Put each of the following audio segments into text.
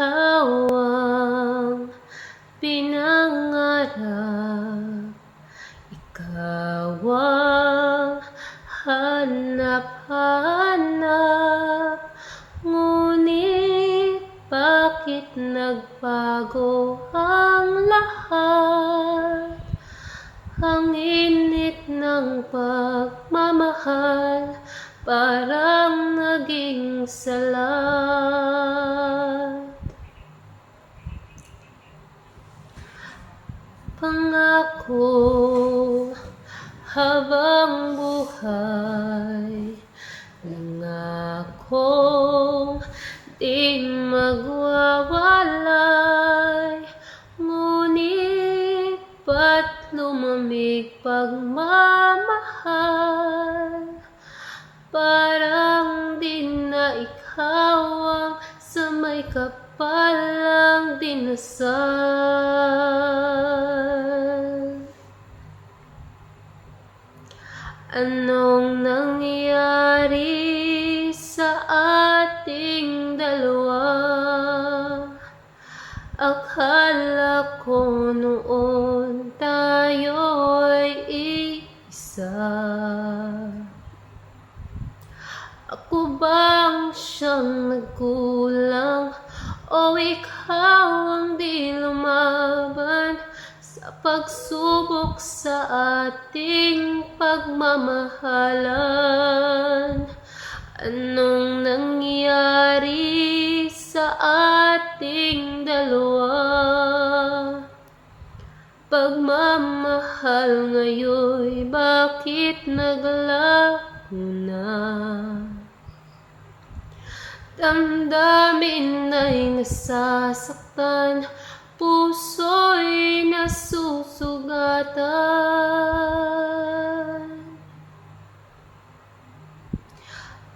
ikaw ang pinangarap, ikaw ang hanap-hanap. Ngunit bakit nagbago ang lahat? Ang init ng pagmamahal parang naging salat. Pangako habang buhay, nangakong di magwawalay. Ngunit ba't lumamig pagmamahal? Parang di na ikaw ang sa may kapalang dinasal. Anong nangyari sa ating dalawa? Akala ko noon tayo'y isa. Ako bang siyang nagkulang o ikaw ang di lumaban sa pagsubok sa ating pagmamahalan? Anong nangyari sa ating dalawa? Pagmamahal ngayon'y bakit naglaho na? Damdamin ay nasasaktan, puso'y nasusugatan.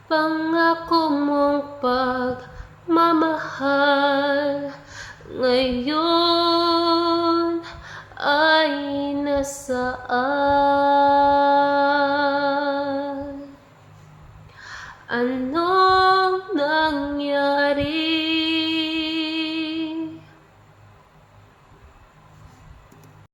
Pangako mong pagmamahal ngayon ay nasaan? Ano